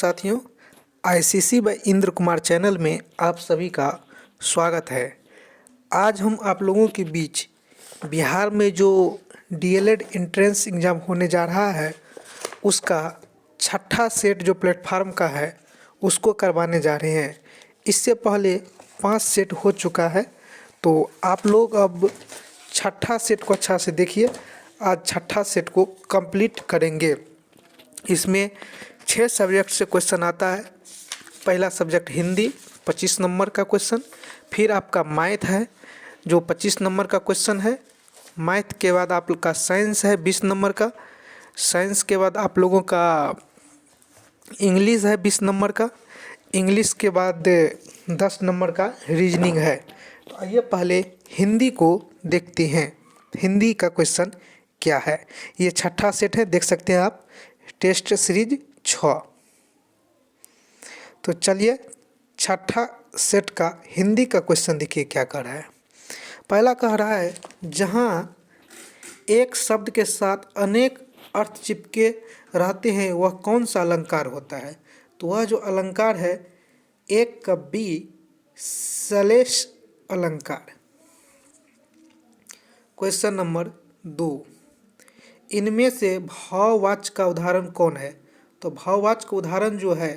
साथियों, ICC by Indra Kumar channel में आप सभी का स्वागत है। आज हम आप लोगों के बीच बिहार में जो डीएलएड एंट्रेंस एग्ज़ाम होने जा रहा है उसका छठा सेट जो प्लेटफार्म का है उसको करवाने जा रहे हैं। इससे पहले 5 सेट हो चुका है, तो आप लोग अब छठा सेट को अच्छा से देखिए। आज छठा सेट को कंप्लीट करेंगे। इसमें 6 सब्जेक्ट से क्वेश्चन आता है। पहला सब्जेक्ट हिंदी 25 नंबर का क्वेश्चन, फिर आपका मैथ है जो 25 नंबर का क्वेश्चन है। मैथ के बाद आप लोग का साइंस है 20 नंबर का। साइंस के बाद आप लोगों का इंग्लिश है 20 नंबर का। इंग्लिश के बाद 10 नंबर का रीजनिंग है। तो आइए पहले हिंदी को देखते हैं, हिंदी का क्वेश्चन क्या है। ये छठा सेट है, देख सकते हैं आप, टेस्ट सीरीज 6। तो चलिए छठा सेट का हिंदी का क्वेश्चन देखिए क्या कर रहा है। पहला कह रहा है, जहाँ एक शब्द के साथ अनेक अर्थ चिपके रहते हैं वह कौन सा अलंकार होता है। तो वह जो अलंकार है एक कवि श्लेष अलंकार। क्वेश्चन नंबर 2, इनमें से भाववाचक का उदाहरण कौन है। तो भाववाचक का उदाहरण जो है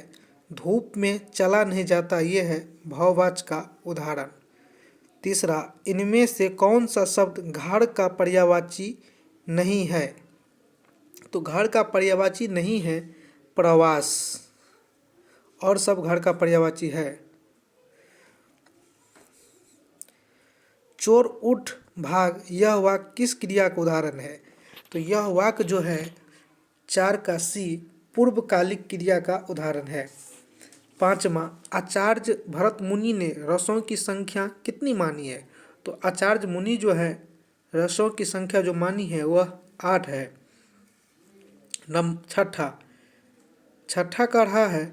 धूप में चला नहीं जाता, ये है भाववाचक का उदाहरण। तीसरा, इनमें से कौन सा शब्द घर का पर्यायवाची नहीं है। तो घर का पर्यायवाची नहीं है प्रवास, और सब घर का पर्यायवाची है। चोर उठ भाग, यह वाक्य किस क्रिया का उदाहरण है। तो यह वाक्य जो है 4 का सी पूर्वकालिक क्रिया का उदाहरण है। पाँचवा, आचार्य भरत मुनि ने रसों की संख्या कितनी मानी है। तो आचार्य मुनि जो है रसों की संख्या जो मानी है वह 8 है। छठा कह रहा है,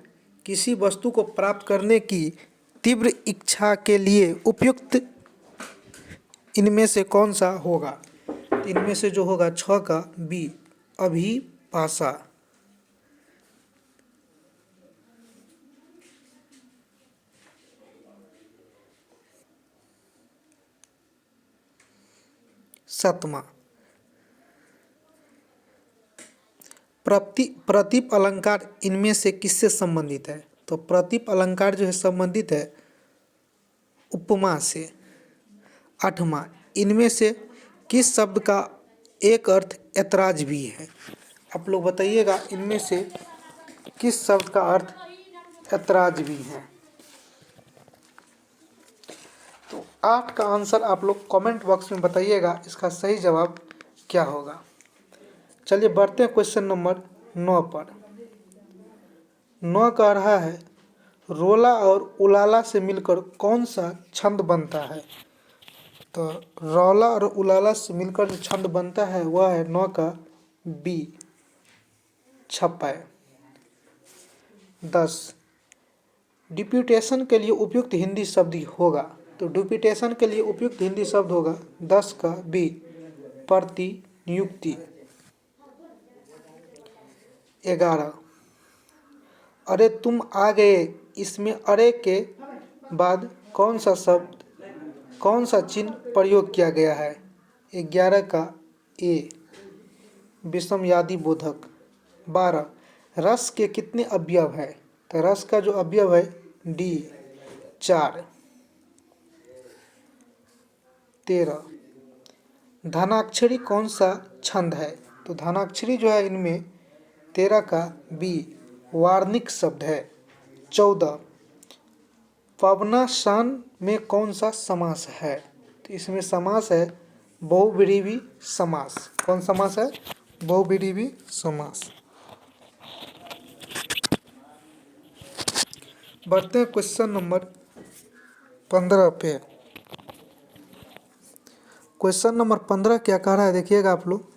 किसी वस्तु को प्राप्त करने की तीव्र इच्छा के लिए उपयुक्त इनमें से कौन सा होगा। इनमें से जो होगा 6 का बी अभिभाषा। सातवां, प्रतीप अलंकार इनमें से किससे संबंधित है। तो प्रतीप अलंकार जो है संबंधित है उपमा से। आठवां, इनमें से किस शब्द का एक अर्थ ऐतराज भी है। आप लोग बताइएगा इनमें से किस शब्द का अर्थ ऐतराज भी है। तो 8 का आंसर आप लोग कमेंट बॉक्स में बताइएगा, इसका सही जवाब क्या होगा। चलिए बढ़ते हैं क्वेश्चन नंबर 9 पर। 9 कह रहा है, रोला और उलाला से मिलकर कौन सा छंद बनता है। तो रौला और उलाला से मिलकर जो छंद बनता है वह है 9 का बी छप्पै। 10, डिप्यूटेशन के लिए उपयुक्त हिंदी शब्द होगा। तो डिप्यूटेशन के लिए उपयुक्त हिंदी शब्द होगा 10 का बी प्रतिनियुक्ति। 11, अरे तुम आ गए, इसमें अरे के बाद कौन सा चिन्ह प्रयोग किया गया है। 11 का ए विषमयादि बोधक। 12, रस के कितने अवयव है। तो रस का जो अवयव है डी 4। 13, धनाक्षरी कौन सा छंद है। तो धनाक्षरी जो है इनमें 13 का बी वार्णिक शब्द है। 14, पवनासन में कौन सा समास है। तो इसमें समास है बहुव्रीहि समास। कौन समास है, बहुव्रीहि समास। बढ़ते हैं क्वेश्चन नंबर 15 पे। क्वेश्चन नंबर 15 क्या कह रहा है देखिएगा आप लोग।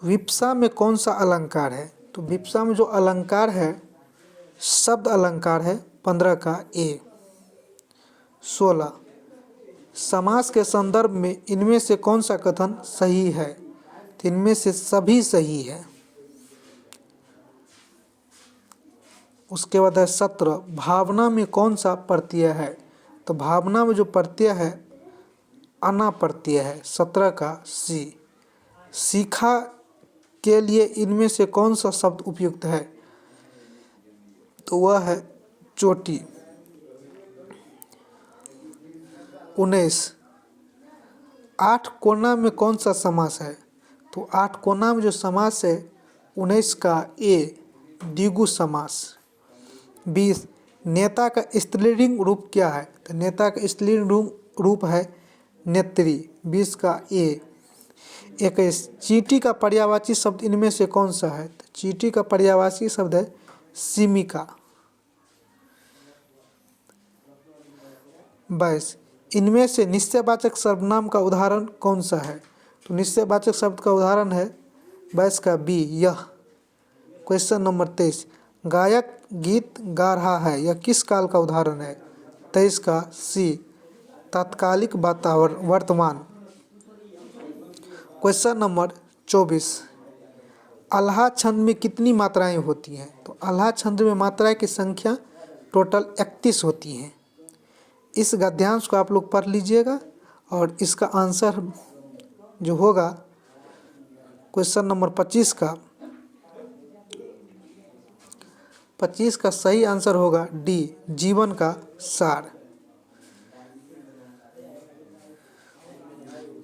विप्सा में कौन सा अलंकार है। तो विप्सा में जो अलंकार है शब्द अलंकार है 15 का ए। 16, समास के संदर्भ में इनमें से कौन सा कथन सही है? तो इनमें से सभी सही है। उसके बाद है 17, भावना में कौन सा प्रत्यय है? तो भावना में जो प्रत्यय है अना प्रत्यय है। 17 का सी। सीखा के लिए इनमें से कौन सा शब्द उपयुक्त है? तो वह है चोटी। 19, आठ कोना में कौन सा समास है? तो आठ कोना में जो समास है 19 का ए, द्विगु समास। 20, नेता का स्त्रीलिंग रूप क्या है? तो नेता का स्त्रीलिंग रूप है नेत्री। 20 का ए। 21, चींटी का पर्यायवाची शब्द इनमें से कौन सा है? तो चींटी का पर्यायवाची शब्द है सिमिका। 22, इनमें से निश्चयवाचक सर्वनाम का उदाहरण कौन सा है? तो निश्चयवाचक शब्द का उदाहरण है 22 का बी, यह। क्वेश्चन नंबर 23, गायक गीत गा रहा है, यह किस काल का उदाहरण है? 23 का सी, तात्कालिक वातावरण वर्तमान। क्वेश्चन नंबर 24, अल्हा छंद में कितनी मात्राएं होती हैं? तो अल्हा छंद में मात्राएं की संख्या टोटल 31 होती हैं। इस गद्यांश को आप लोग पढ़ लीजिएगा और इसका आंसर जो होगा क्वेश्चन नंबर 25 का सही आंसर होगा डी, जीवन का सार।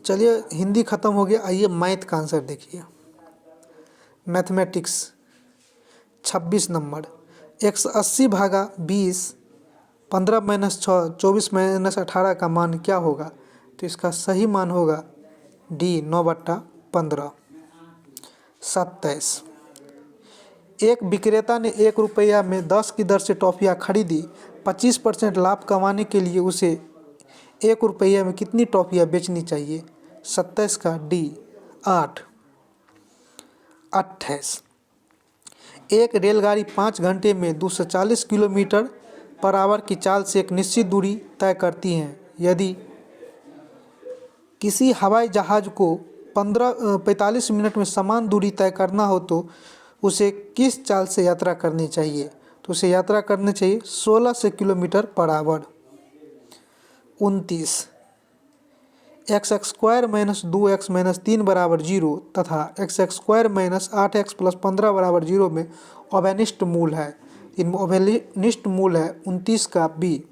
चलिए हिंदी खत्म हो गया, आइए मैथ का आंसर देखिए। मैथमेटिक्स 26 नंबर, 180 भागा 20, 15 माइनस 6, 24 माइनस 18 का मान क्या होगा? तो इसका सही मान होगा डी, 9/15। 27, एक विक्रेता ने 1 रुपया में 10 की दर से टॉफियाँ खरीदी। 25% लाभ कमाने के लिए उसे 1 रुपये में कितनी टॉफियाँ बेचनी चाहिए? 27 का डी, 8। 28, एक रेलगाड़ी 5 घंटे में 240 किलोमीटर पर आवर की चाल से एक निश्चित दूरी तय करती है। यदि किसी हवाई जहाज़ को 45 मिनट में समान दूरी तय करना हो तो उसे किस चाल से यात्रा करनी चाहिए? तो उसे यात्रा करनी चाहिए 16 kilometre per hour. 29, x² minus 2x minus 3 बराबर 0 तथा x² माइनस 8x प्लस 15 बराबर 0 में अवनिष्ट मूल है। इनमें अवनिष्ट मूल है 29 का बी।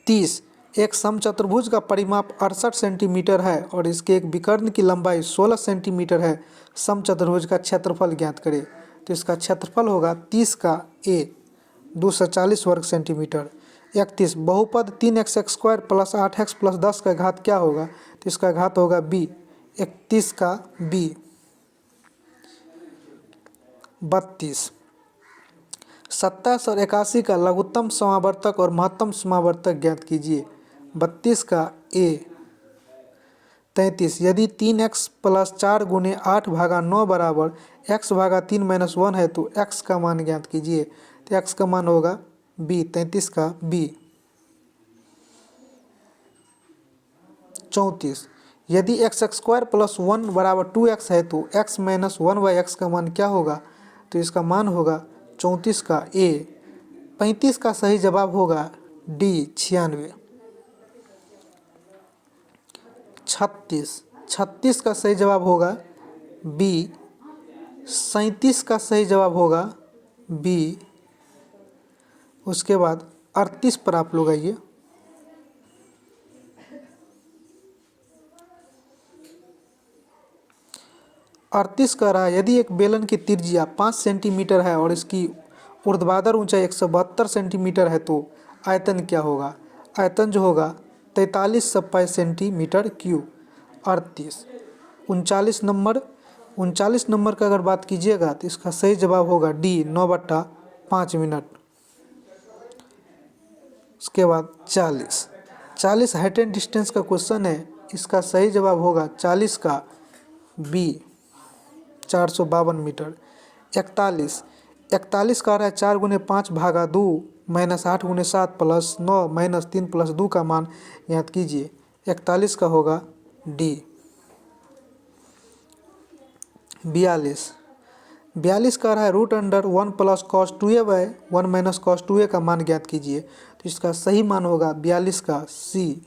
30, एक समचतुर्भुज का परिमाप 68 सेंटीमीटर है और इसके एक विकर्ण की लंबाई 16 सेंटीमीटर है। समचतुर्भुज का क्षेत्रफल ज्ञात करें। तो इसका क्षेत्रफल होगा 30 का ए, 240 वर्ग सेंटीमीटर। 31, बहुपद 3x² प्लस 8x प्लस 10 का घात क्या होगा? तो इसका घात होगा बी, 31 का बी। 32, 27 और 81 का लघुत्तम समावर्तक और महत्तम समावर्तक ज्ञात कीजिए। 32 का ए। 33, यदि 3x प्लस 4 गुने 8 भागा 9 बराबर x भागा 3 माइनस 1 है तो x का मान ज्ञात कीजिए। तो x का मान होगा बी, 33 का बी। 34, यदि x² प्लस 1 बराबर 2x है तो x माइनस 1/x का मान क्या होगा? तो इसका मान होगा 34 का ए। 35 का सही जवाब होगा डी, 96। 36 का सही जवाब होगा बी। 37 का सही जवाब होगा बी। उसके बाद 38 पर आप लोग आइए। 38 कह रहा है यदि एक बेलन की त्रिज्या 5 सेंटीमीटर है और इसकी ऊर्ध्वाधर ऊंचाई 172 सेंटीमीटर है तो आयतन क्या होगा? आयतन जो होगा 43 सेंटीमीटर क्यूब। 38, 39 नंबर का अगर बात कीजिएगा तो इसका सही जवाब होगा डी, 9/5 मिनट। उसके बाद 40 हाइट एंड डिस्टेंस का क्वेश्चन है। इसका सही जवाब होगा 40 का बी, 452 मीटर। 41 कह रहा है 4 गुने 5 भागा 2 -8 × 7 + 9 - 3 + 2 का मान ज्ञात कीजिए। 41 का होगा डी। 42 कह रहा है √1 + cos 2a/1 - cos 2a का मान ज्ञात कीजिए। तो इसका सही मान होगा 42 का सी।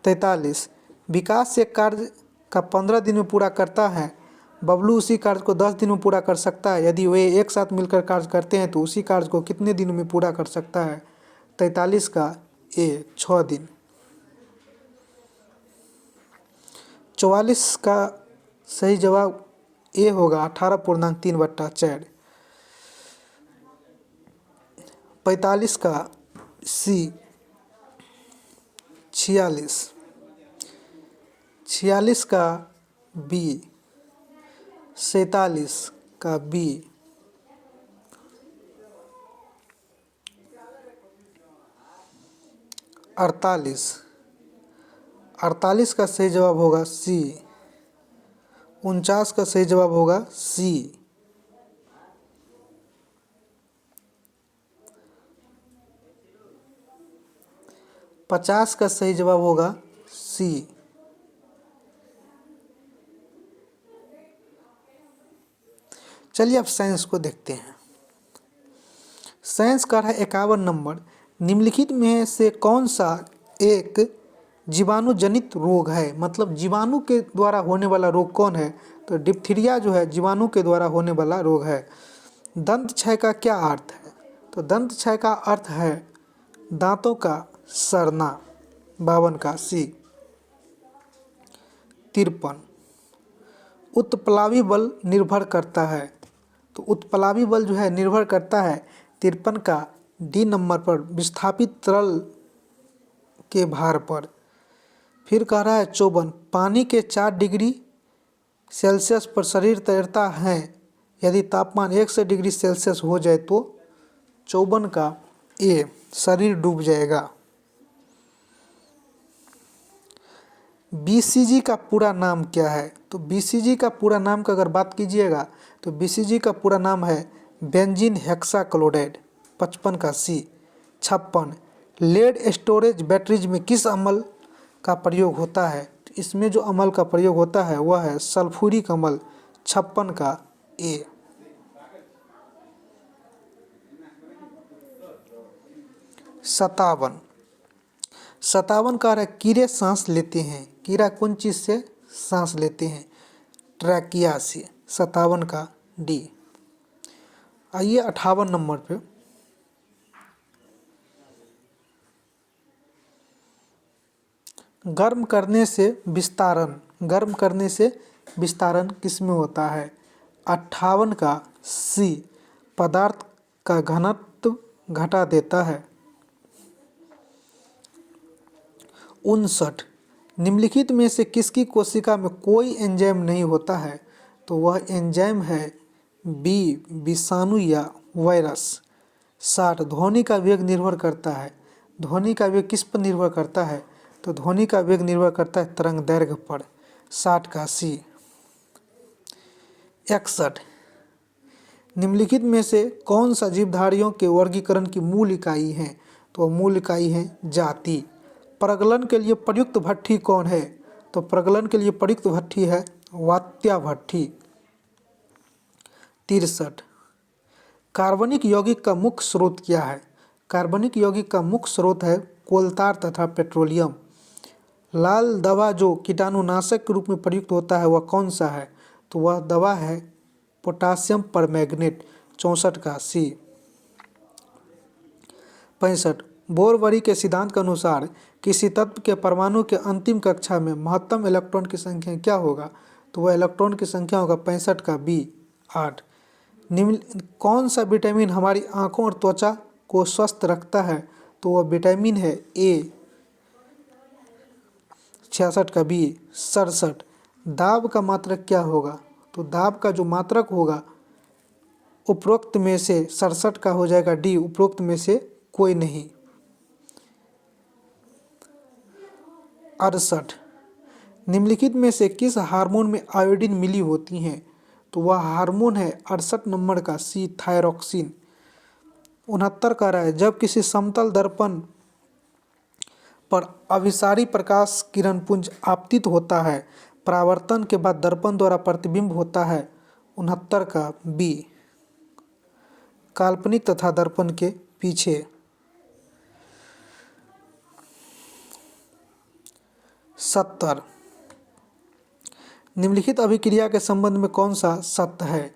43 विकास एक कार्य का 15 दिन में पूरा करता है, बबलू उसी कार्य को 10 दिन में पूरा कर सकता है। यदि वे एक साथ मिलकर कार्य करते हैं तो उसी कार्य को कितने दिन में पूरा कर सकता है? 43 का ए 6 दिन। 44 का सही जवाब ए होगा 18.3/4। 45 का सी। 46 का बी। 47 का बी। 48 का सही जवाब होगा सी। 49 का सही जवाब होगा सी। 50 का सही जवाब होगा सी। चलिए अब साइंस को देखते हैं। साइंस का है 51 नंबर, निम्नलिखित में से कौन सा एक जीवाणु जनित रोग है? मतलब जीवाणु के द्वारा होने वाला रोग कौन है? तो डिप्थीरिया जो है जीवाणु के द्वारा होने वाला रोग है। दंत क्षय का क्या अर्थ है? तो दंत क्षय का अर्थ है दांतों का सड़ना। 52 का सी। 53 उत्प्लावी बल निर्भर करता है। तो उत्प्लावी बल जो है निर्भर करता है 53 का डी नंबर पर विस्थापित तरल के भार पर। फिर कह रहा है 54 पानी के 4 डिग्री सेल्सियस पर शरीर तैरता है, यदि तापमान 100 डिग्री सेल्सियस हो जाए तो? 54 का ए शरीर डूब जाएगा। बीसीजी का पूरा नाम क्या है? तो बीसीजी का पूरा नाम का अगर बात कीजिएगा तो बीसीजी का पूरा नाम है बेंजीन हेक्साक्लोराइड। 55 का सी। 56 लेड स्टोरेज बैटरीज में किस अम्ल का प्रयोग होता है? इसमें जो अम्ल का प्रयोग होता है वह है सल्फ्यूरिक अम्ल। 56 का ए। 57 का है कीड़े सांस लेते हैं। कीड़ा कौन चीज़ से सांस लेते हैं? ट्रैकिया से। 57 का डी। आइए 58 नंबर पे। गर्म करने से विस्तारण किस में होता है? 58 का सी पदार्थ का घनत्व घटा देता है। 59 निम्नलिखित में से किसकी कोशिका में कोई एंजाइम नहीं होता है? तो वह एंजाइम है बी विषाणु या वायरस। 60 ध्वनि का वेग निर्भर करता है। ध्वनि का वेग किस पर निर्भर करता है? तो ध्वनि का वेग निर्भर करता है तरंग दैर्घ्य पर। 60 का सी। 61 निम्नलिखित में से कौन सा जीवधारियों के वर्गीकरण की मूल इकाई है? तो मूल इकाई है जाति। प्रगलन के लिए प्रयुक्त भट्ठी कौन है? तो प्रगलन के लिए प्रयुक्त भट्ठी है वात्या भट्ठी। 63 कार्बनिक यौगिक का मुख्य स्रोत क्या है? कार्बनिक यौगिक का मुख्य स्रोत है कोलतार तथा पेट्रोलियम। लाल दवा जो कीटाणुनाशक के रूप में प्रयुक्त होता है वह कौन सा है? तो वह दवा है पोटासियम परमैंगनेट। 64 का सी। 65 बोरवरी के सिद्धांत के अनुसार किसी तत्व के परमाणु के अंतिम कक्षा में महत्तम इलेक्ट्रॉन की संख्या क्या होगा? तो वह इलेक्ट्रॉन की संख्या होगा 65 का बी 8। निम्न कौन सा विटामिन हमारी आँखों और त्वचा को स्वस्थ रखता है? तो वह विटामिन है ए। 66 का बी 67 दाब का मात्रक क्या होगा? तो दाब का जो मात्रक होगा उपरोक्त में से 67 का हो जाएगा डी उपरोक्त में से कोई नहीं। 68 निम्नलिखित में से किस हार्मोन में आयोडीन मिली होती हैं? तो वह हार्मोन है 68 नंबर का सी थायरॉक्सिन। 69 कह रहा है जब किसी समतल दर्पण पर अभिसारी प्रकाश किरण पुंज आपतित होता है, परावर्तन के बाद दर्पण द्वारा प्रतिबिंब होता है। 69 का बी काल्पनिक तथा दर्पण के पीछे। 70 निम्नलिखित अभिक्रिया के संबंध में कौन सा सत्य है?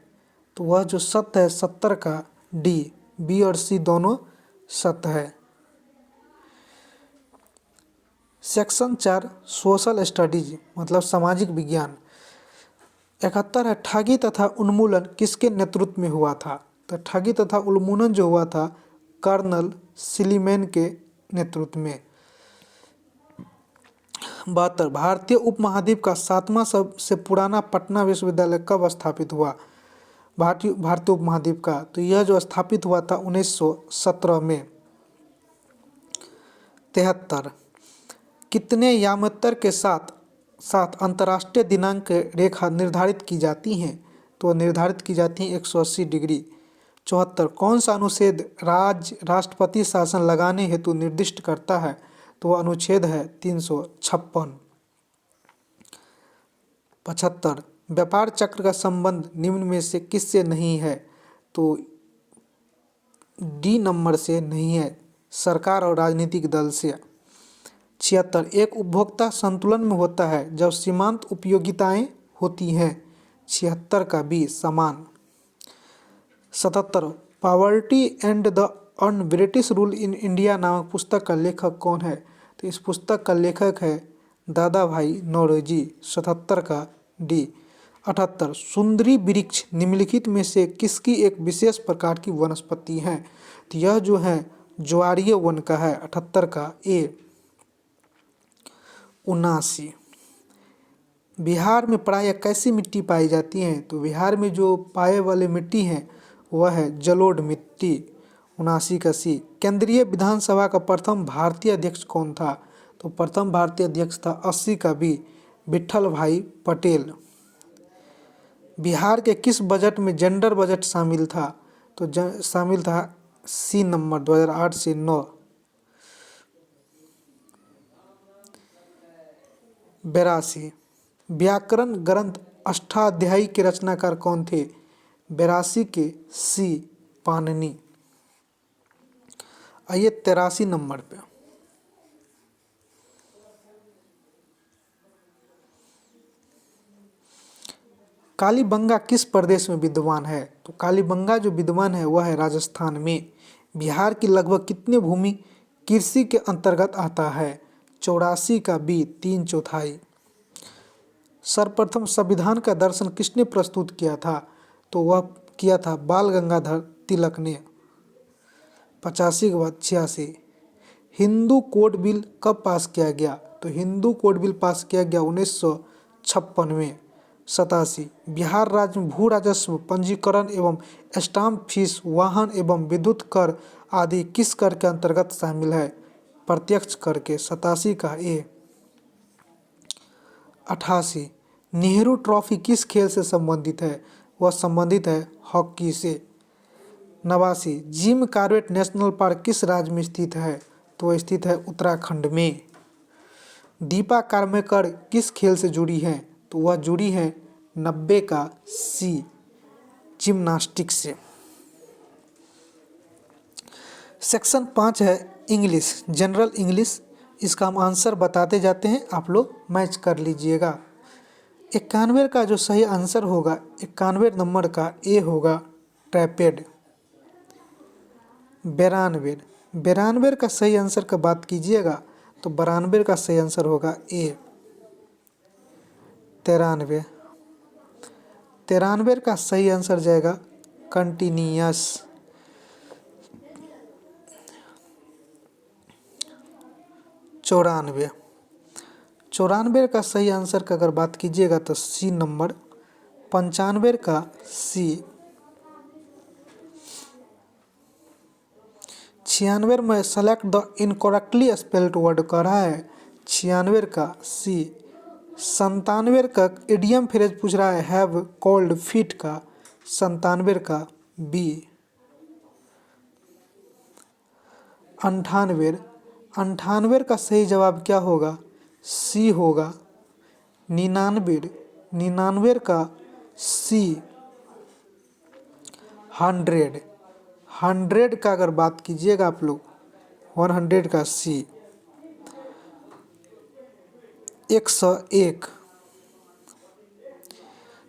तो वह जो सत्य है 70 का डी, बी और सी दोनों सत्य है। सेक्शन 4 सोशल स्टडीज मतलब सामाजिक विज्ञान। 71 है ठगी तथा उन्मूलन किसके नेतृत्व में हुआ था? तो ठगी तथा उन्मूलन जो हुआ था कर्नल सिलीमैन के नेतृत्व में। 72 भारतीय उपमहाद्वीप का 7वां सबसे पुराना पटना विश्वविद्यालय कब स्थापित हुआ? भारतीय उपमहाद्वीप का तो यह जो स्थापित हुआ था 1917 में। 73 कितने यामतर के साथ अंतर्राष्ट्रीय दिनांक रेखा निर्धारित की जाती हैं? तो निर्धारित की जाती है 180 डिग्री। 74 कौन सा अनुच्छेद राष्ट्रपति शासन लगाने हेतु निर्दिष्ट करता है? तो वह अनुच्छेद है 356। 75 व्यापार चक्र का संबंध निम्न में से किससे नहीं है? तो डी नंबर से नहीं है, सरकार और राजनीतिक दल से। 76 एक उपभोक्ता संतुलन में होता है जब सीमांत उपयोगिताएं होती हैं। 76 का बी समान। 77 poverty and the un British rule in India नामक पुस्तक का लेखक कौन है? तो इस पुस्तक का लेखक है दादा भाई नौरोजी। 77 का डी। 78 सुंदरी वृक्ष निम्नलिखित में से किसकी एक विशेष प्रकार की वनस्पति है? तो यह जो है ज्वारीय वन का है। 78 का ए। 79 बिहार में प्रायः कैसी मिट्टी पाई जाती है? तो बिहार में जो पाए वाले मिट्टी है वह है जलोढ़ मिट्टी। 79 का सी। केंद्रीय विधानसभा का प्रथम भारतीय अध्यक्ष कौन था? तो प्रथम भारतीय अध्यक्ष था 80 का बी विट्ठल भाई पटेल। बिहार के किस बजट में जेंडर बजट शामिल था? तो शामिल था सी नंबर 2008 से 9। 82 व्याकरण ग्रंथ अष्टाध्यायी के रचनाकार कौन थे? 82 के सी पाणिनि। आइए 83 नंबर पे। कालीबंगा किस प्रदेश में विद्यमान है? तो कालीबंगा जो विद्यमान है वह है राजस्थान में। बिहार की लगभग कितनी भूमि कृषि के अंतर्गत आता है? 84 का बी 3/4। सर्वप्रथम संविधान का दर्शन किसने प्रस्तुत किया था? तो वह किया था बाल गंगाधर तिलक ने। 85 के बाद 86 हिंदू कोड बिल कब पास किया गया? तो हिंदू कोड बिल पास किया गया 1956 में। 87 बिहार राज्य में भू राजस्व पंजीकरण एवं स्टाम्प फीस वाहन एवं विद्युत कर आदि किस कर के अंतर्गत शामिल है? प्रत्यक्ष कर के। 87 का ए। 88 नेहरू ट्रॉफी किस खेल से संबंधित है? वह संबंधित है हॉकी से। 89 जिम कॉर्बेट नेशनल पार्क किस राज्य में स्थित है? तो वह स्थित है उत्तराखंड में। दीपा कार्मेकर किस खेल से जुड़ी हैं? तो वह जुड़ी हैं 90 का सी जिम्नास्टिक्स से। सेक्शन 5 है इंग्लिश जनरल इंग्लिश। इसका हम आंसर बताते जाते हैं, आप लोग मैच कर लीजिएगा। 91 का जो सही आंसर होगा 91 नंबर का ए होगा ट्रैपेड। 92 का सही आंसर का बात कीजिएगा तो 92 का सही आंसर होगा ए। 93 का सही आंसर जाएगा कंटिन्यूअस। 94 का सही आंसर का अगर बात कीजिएगा तो सी नंबर। 95 का सी। 96 में select the incorrectly spelled word कह रहा है। 96 का सी 97 का इडियम फ्रेज पूछ रहा है हैव कॉल्ड फीट का 97 का बी। 98 का सही जवाब क्या होगा? सी होगा। 99 का सी। 100 का अगर बात कीजिएगा आप लोग 100 का सी। 101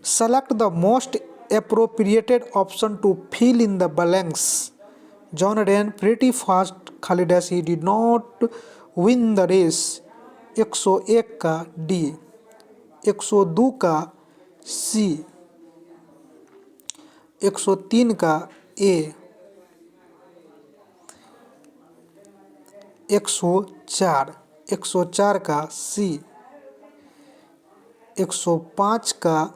select the most appropriated option to fill in the blanks. John ran pretty fast. Khalid as he did not win the race. 101 का डी। 102 का सी। 103 का ए। 104 का सी। 105 का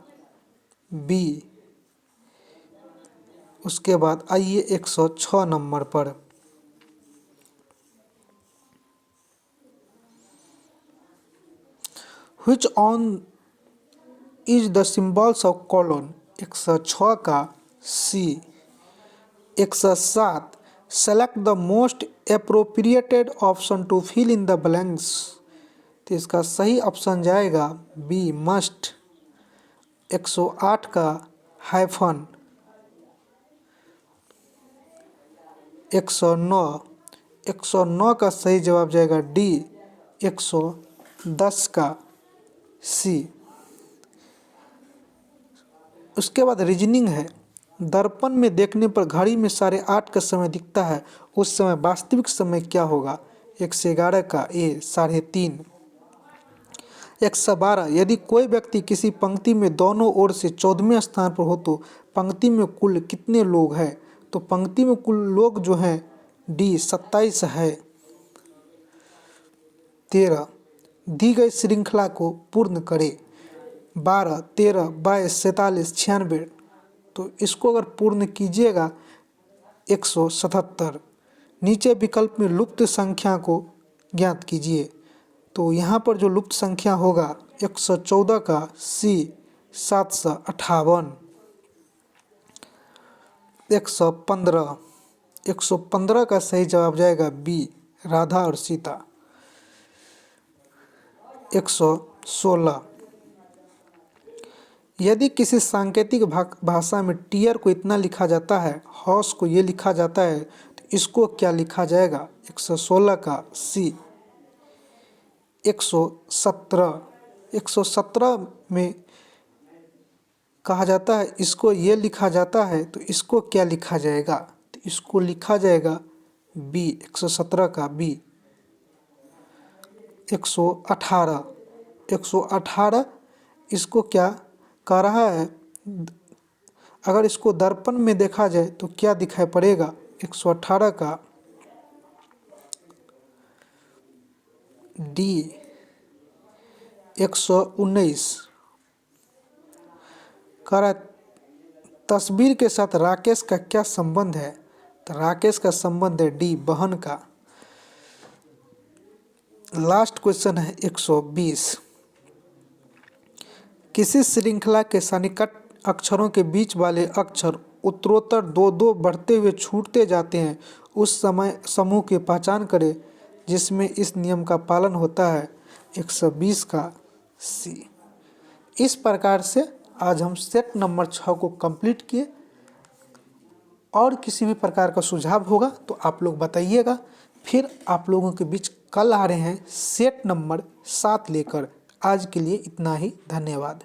बी। उसके बाद आइए 106 नंबर पर। Which on is the symbols of colon? 106 का सी। 107 select the most appropriated option to fill in the blanks. तो इसका सही ऑप्शन जाएगा बी मस्ट। 108 का हाइफन। 109 का सही जवाब जाएगा डी। 110 का सी। उसके बाद रीजनिंग है। दर्पण में देखने पर घड़ी में 8:30 का समय दिखता है, उस समय वास्तविक समय क्या होगा? 111 का ए 3:30। 112 यदि कोई व्यक्ति किसी पंक्ति में दोनों ओर से 14वें स्थान पर हो तो पंक्ति में कुल कितने लोग हैं? तो पंक्ति में कुल लोग जो हैं डी 27 है। 13 दी गई श्रृंखला को पूर्ण करें। 12, 13, 22, 47, 96। तो इसको अगर पूर्ण कीजिएगा 177। नीचे विकल्प में लुप्त संख्या को ज्ञात कीजिए। तो यहाँ पर जो लुप्त संख्या होगा 114 का सी। 758। 115 का सही जवाब जाएगा बी राधा और सीता। 116 यदि किसी सांकेतिक भाषा में टीयर को इतना लिखा जाता है, हॉर्स को ये लिखा जाता है, तो इसको क्या लिखा जाएगा? 116 का सी। 117 में कहा जाता है इसको ये लिखा जाता है, तो इसको क्या लिखा जाएगा? तो इसको लिखा जाएगा बी 117 का बी। 118 इसको क्या कह रहा है? अगर इसको दर्पण में देखा जाए तो क्या दिखाई पड़ेगा? 118 का डी। 119 कह रहा है तस्वीर के साथ राकेश का क्या संबंध है? तो राकेश का संबंध है डी बहन का। लास्ट क्वेश्चन है 120 किसी श्रृंखला के सन्निकट अक्षरों के बीच वाले अक्षर उत्तरोत्तर 2-2 बढ़ते हुए छूटते जाते हैं, उस समय समूह की पहचान करें जिसमें इस नियम का पालन होता है। 120 का सी। इस प्रकार से आज हम सेट नंबर 6 को कंप्लीट किए। और किसी भी प्रकार का सुझाव होगा तो आप लोग बताइएगा। फिर आप लोगों के बीच कल आ रहे हैं सेट नंबर 7 लेकर। आज के लिए इतना ही, धन्यवाद।